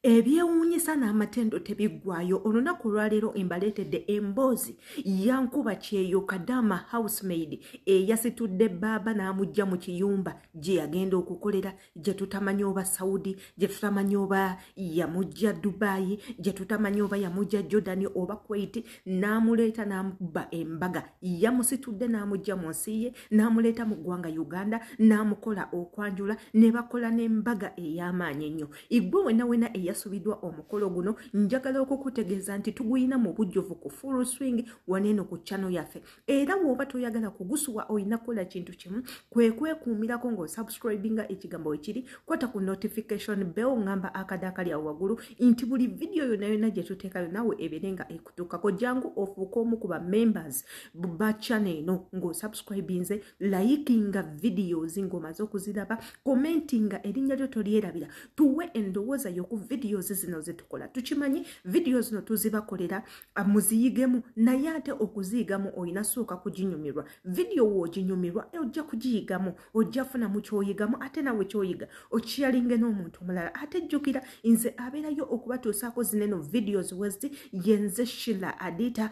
Ebyewuunyisa n'amatendo tebiggwaayo. Olunaku olwaleero embaleetedde emboozi ya nkuba kyeyo Kadama housemaid eyasitudde baaba n'amugya mu kiyumba gye yagenda okukolera, gye tutamanyi oba Saudi, gye tutamanyi oba yamugya Dubai, gye tutamanyi oba yamugya Jordan oba Kuwait, n'amuleeta n'amubba embaga. Yamusitudde n'amugya mu nsi ye, n'amuleeta mu ggwanga Uganda, n'amukola okwanjula, ne bakola n'embaga ey'amaanyi ennyo. Igwe wena eyasubiddwa omukolo guno, njagala okukutegeeza nti tuguyina mu bujjuvu ku full swing waneeno ku channel yaffe. Era bw'oba toyagala kugusuwa oyina kukola kintu kimu, kwe kwekuumirako ng'osubscribinga ekigambo ekiri, kwata ku notification bell ngamba akada akali awo waggulu nti buli video yonna gye tuteekayo nawe ebeere nga ekutuukako. Jangu ofuuke omu ku ba members ba channel eno ng'osubscribinze, likinga videos ng'omaze okuziraba, commentinga erinnya lyo tolyerabira, tuwe endowooza y'oku videos zino ze tukola. Tukimanyi videos zino tuzibakolera muziyigemu, naye ate okuziyigamu oyina sooka kuginyumirwa. Video w'oginyumirwa ojja kugiyigamu, ojja funamu ky'oyigamu, ate nawe ky'oyiga okiyalinge n'omuntu omulala. Ate jjukira nze abeerayo okubatuusaako zineno videos wezi yenze Sheila Adita.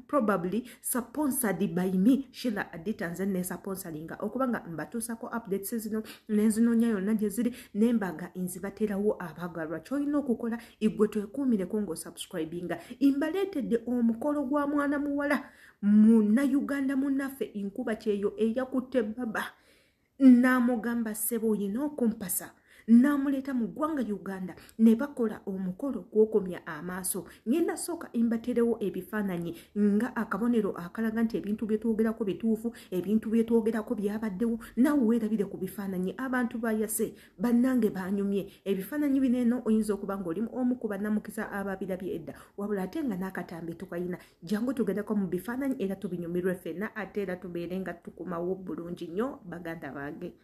Probably sponsored by me. Sheila Adita nze ne sponsoringa okubanga mbatuusako updates zino n'enzinonya yonna gye ziri n'embaga nzibaterawo abagalwa. Ky'olina okukola igwe twekuumireko ng'osubscribinga. Imbaleetedde omukolo gwa mwana muwala Munnayuganda munnaffe Nkuba kyeyo eyakutte baba n'amugamba ssebo oyina okumpasa, n'amuleeta mu ggwanga Uganda ne bakola omukolo gw'okomya amaaso. Ngenda sooka imbaterewo ebifaananyi nga akabonero akalaga nti ebintu bye twogerako bituufu, ebintu bye twogerako byabaddewo, naawe weerabire ku bifaananyi. Abantu bayase bannange banyumye. Ebifaananyi bino eno oyinza okuba ng'oli omu ku bannamukisa ababirabye edda, wabula ate nga n'akatambi tukayina. Jangu tugendako mu bifaananyi era tubinyumirwe ffenna, ate era tubeere nga tukumawo bulungi nnyo baganda bange.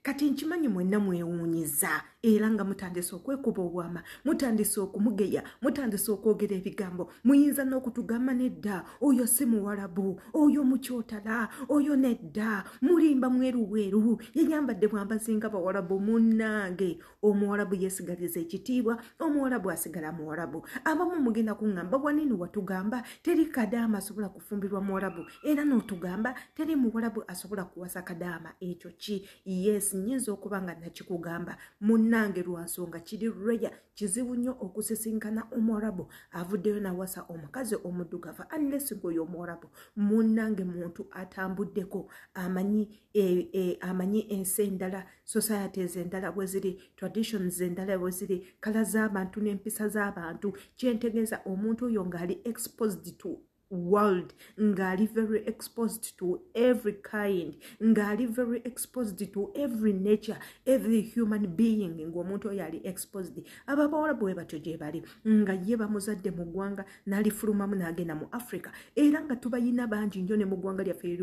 Kati nkimanyi mwenna mwewuunyiza era nga mutandise okwekuba obwama, mutandise okumugeya, mutandise okwogera ebigambo. Muyinza n'okutugamba nedda oyo si Muwarabu, oyo mukyotala, oyo nedda mulimba mweruweeru, yeyambadde bwambazi nga Bawarabu. Munnange Omuwarabu yeesigaliza ekitiibwa, Omuwarabu asigala Muwarabu. Abamu mugenda kuŋŋamba wanene watugamba teri Kadama asobola kufumbirwa Muwarabu, era n'otugamba teri Muwarabu asobola kuwasa Kadama. Ekyo ki? Yes, nyinza okuba nga nakikugamba munnange lwa nsonga kiri reya. Kizibu nnyo okusisinkana Omuwarabu avuddeyo nawasa omukazi omuddugavu unless ng'oyo Omuwarabu. Munnange muntu atambuddeko, amanyi ensi endala, societies endala bwe ziri, traditions endala bwe ziri, kala z'abantu n'empisa z'abantu. Kyentegeeza omuntu oyo ng'ali exposed to world, ngali very exposed to every kind, ngali very exposed to every nature, every human being. Ng'omuntu oyo ali exposed. Abawarabu bwe batyo gye bali, nga ye bamuzadde mu ggwanga n'alifulumamu n'agenda mu Africa. Era nga tubayina bangi nnyo ne mu ggwanga lyaffe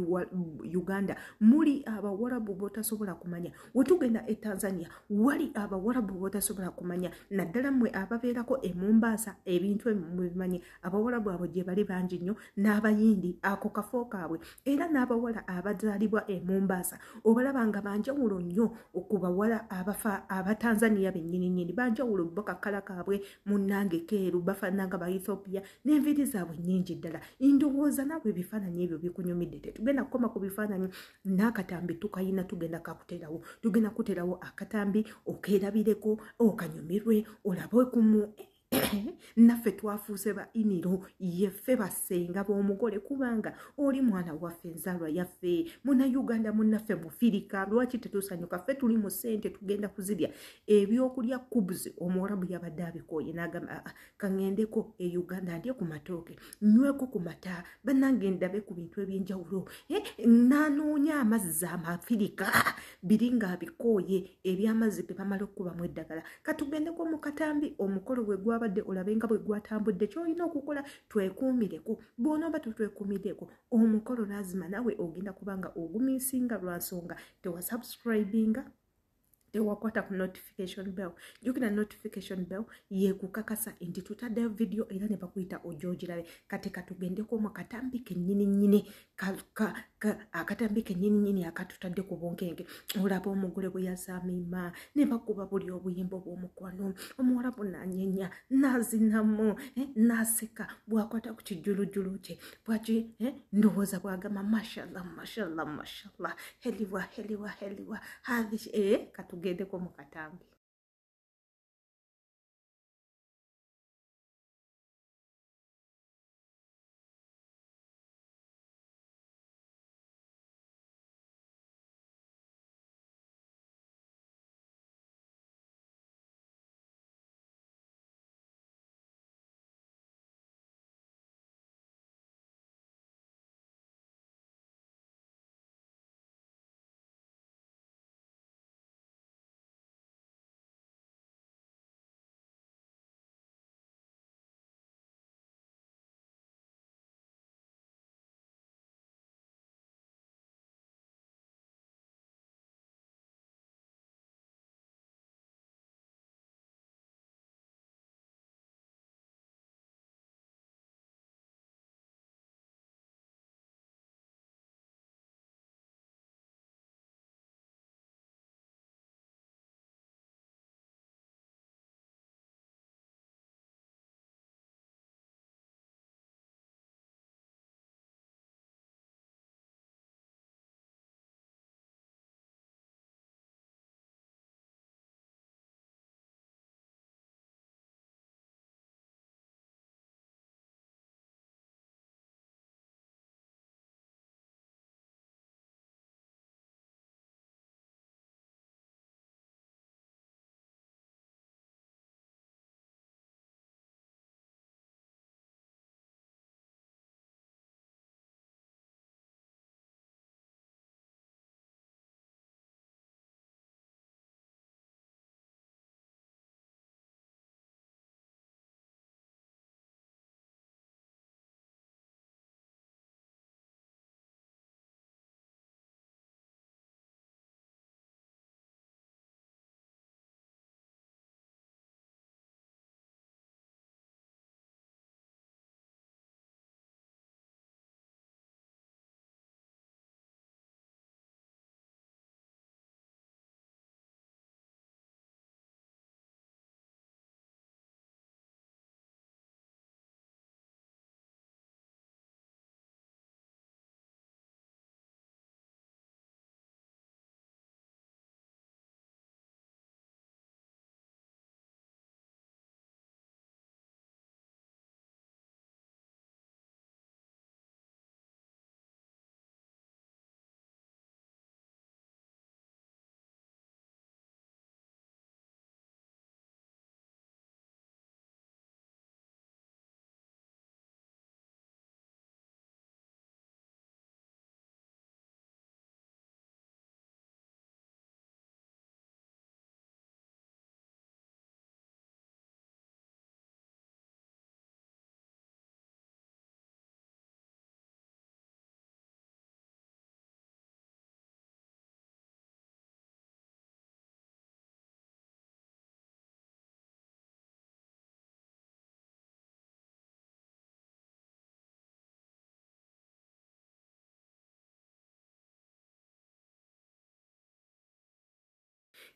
Uganda muli Abawarabu botasobola kumanya. Wetugenda e Tanzania wali Abawarabu botasobola kumanya. Naddala mmwe ababeerako e Mombasa ebintu ebimanyi, Abawarabu abo gye bali bangi nnyo, n'abayindi ako kafo kaabwe. Era n'abawala abazaalibwa e Mombasa obalaba nga banjawulo nnyo okubawala abafa Abatanzania bennyini banjawulo, bakakala kaabwe munnange keeru, bafaanana nga ba Ethiopia n'enviiri zaabwe nnyingi ddala. Ndowooza naawe ebifaananyi ebyo bikunyumidde. Tetugenda kukoma ku bifaananyi, n'akatambi tukayina, tugenda kakuterawo. Tugenda kuterawo akatambi okeerabireko, okanyumirwe, olabe kumu naffe twafuuse ba iniro yeffe basenga b'omugole kubanga oli mwana waffe enzaalwa yaffe munnayuganda munnaffe mufirika lwaki tetusanyuka ffe tuli mu ssente tugenda kuzirya ebyokulya kubuzi omuwarabu yabadde abikooye n'agamba kaŋŋendeko e uganda ndye ku matooke nyweko ku mata bannange ndabe ku bintu eby'enjawulo nanoonya amazzi amafirika biri ng'abikooye ebyamazzi ge bamala okukubamu eddagala katugendeko mu katambi omukolo bwe gwabadde olabe nga bwe gwatambudde kyolina okukola twekuumireko bw'onooba tutwekuumiddeko omukolo lazima nawe ogenda kubanga ogumiisinga lwa nsonga tewasubscribinga tewakwata ku notification bell jukira notification bell yekukakasa nti tutaddeyo video era ne bakuyita ojjoogirabe kati katugendeko mu katambi kennyini akatambi kennyini akatutadde ku bunkenge olaba omugole bwe yazaamima ne bakuba buli obuyimba bw'omukwano omuwarabu nanyenya nazinamu naseka bwakwata ku kijulujulu kye bwaki ndowooza bwagamba mashallah heliwa hathi katugedeko mu katambi.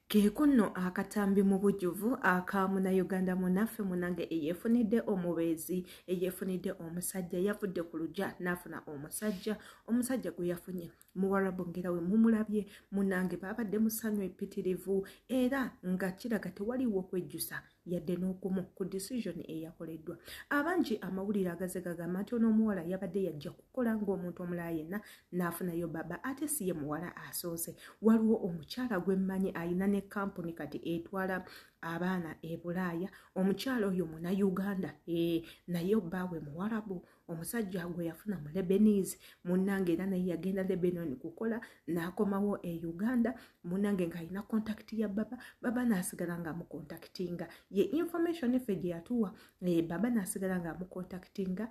Keeko nno akatambi mu bujjuvu aka Munnayuganda munaffe munange eyeefunidde omubeezi eyeefunidde omusajja yavudde ku luggya n'afuna omusajja gwe yafunye Muwarabu ngera we mumulabye munange baabadde mu ssanyu epitirivu era nga kiraga tewaliwo kwejjusa yadde n'okumu ku decision eyakoleddwa. Abangi amawulire agaze gagamba nti ono omuwala yabadde yajja kukola ng'omuntu omulala yenna n'afunayo baba ate si ye muwala asoose. Waliwo omukyala gwe mmanyi ayina ne kampuni kati etwala abaana e Bulaaya. Omukyala oyo Munnayuganda naye bbaawe Muwarabu. Omusajja gwe yafuna mu Lebanese munnange era naye yagenda Lebanon kukola n'akomawo e Uganda munnange ng'alina kontakiti ya baba n'asigala ng'amukontakitinga ye information effe gye yatuwa baba n'asigala ng'amukontakitinga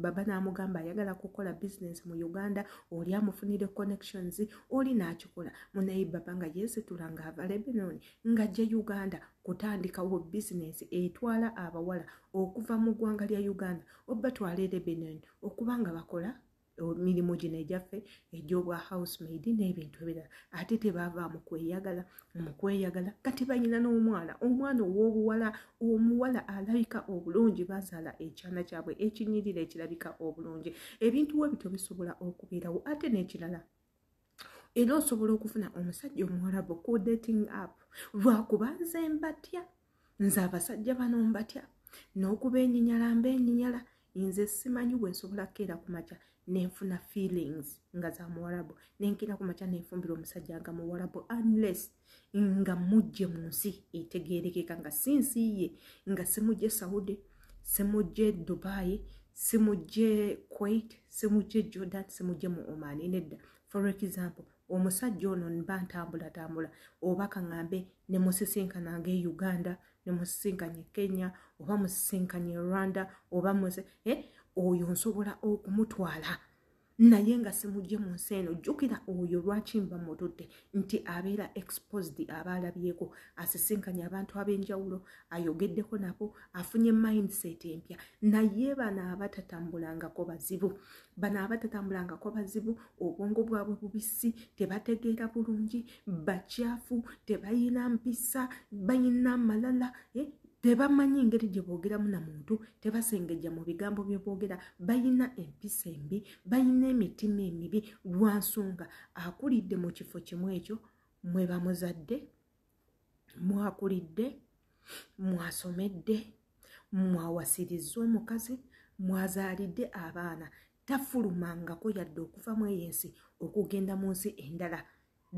baba n'amugamba ayagala kukola business mu Uganda oli amufunire connections oli n'akikola munaye baba nga yeesitula ng'ava Lebanon ng'ajja Uganda kutandikawo business etwala abawala okuva mu ggwanga lya Uganda obatwala e Lebanon okuba nga bakola emirimu gino egyaffe egy'obwa housemaid n'ebintu ebirala ate tebaava mu kweyagala kati bayina n'omwana ow'obuwala omuwala alabika obulungi bazaala ekyana kyabwe ekinyirira ekirabika obulungi ebintu we bito bisobola okubeerawo ate n'ekirala era osobola okufuna omusajja Omuwarabu ku dating app lwakuba nze abasajja bano mbatya n'okuba enyinyala nze simanyi bwe nsobola kukeera ku makya nenfuna feelings nga za Muwarabu nenkira ku makya nenfumbira omusajja nga Muwarabu unless nga mujje mu nsi etegeerekeka nga si nsi ye nga simujje Saudi simujje Dubai simujje Kuwait simujje Jordan simujje mu Oman nedda. For example omusajja ono mba ntambula oba kaŋŋambe ne musisinkananga e Uganda ne musisinkanye Kenya oba musisinkanye Rwanda oba oyo nsobola okumutwala naye nga simujje mu nsi eno. Jjukira oyo lwaki mba mututte nti abeera exposed aba alabyeko asisinkanye abantu ab'enjawulo ayogeddeko nabo afunye mindset empya naye bano abatatambulangako bazibu obwongo bwabwe bubisi tebategeera bulungi bakyafu tebayina mpisa bayina malala tebamanyi engeri gye boogeramu na muntu tebasengejja mu bigambo bye boogera bayina empisa embi bayina emitima emibi lwa nsonga akulidde mu kifo kimu ekyo mwe bamuzadde mwakulidde mwasomedde mwawasirizza omukazi mwazaalidde abaana tafulumangako yadde okuva mu ensi okugenda mu nsi endala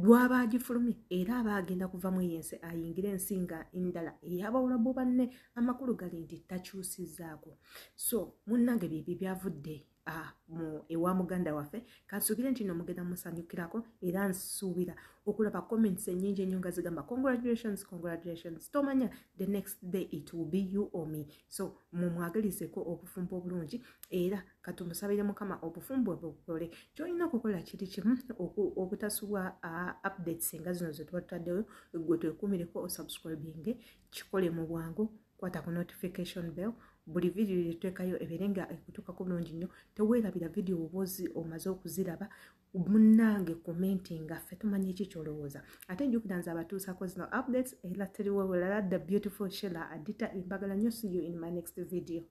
lwaba agifulumye era aba agenda kuva mu yense ayingira ensi nga endala ey'Abawarabu banne amakulu gali nti takyusizzaako. So munnange bye byavudde ewa muganda waffe kansuubire nti nomugenda musanyukirako era nsuubira okulaba comments ennyingi ennyo nga zigamba congratulations tomanya the next day it will be you or me. So mumwagalizeeko obufumbo obulungi era katumusabire mukama obufumbo bukole kyolina okukola kiri kimu obutasubwa updates nga zino ze tuba tutaddeyo gwe twekumireko osubscribinge kikole mu bwangu kwata ku notification bell buli video yetuteekayo ebeere nga ekutuukako bulungi nnyo teweerabira video obozi omaze okuziraba munnange commentinga ffe tumanye eki kyolowooza ate njukira nze abatuusako zino updates era teriwo welala the beautiful Sheila Adita imbagala nnyo. See you in my next video.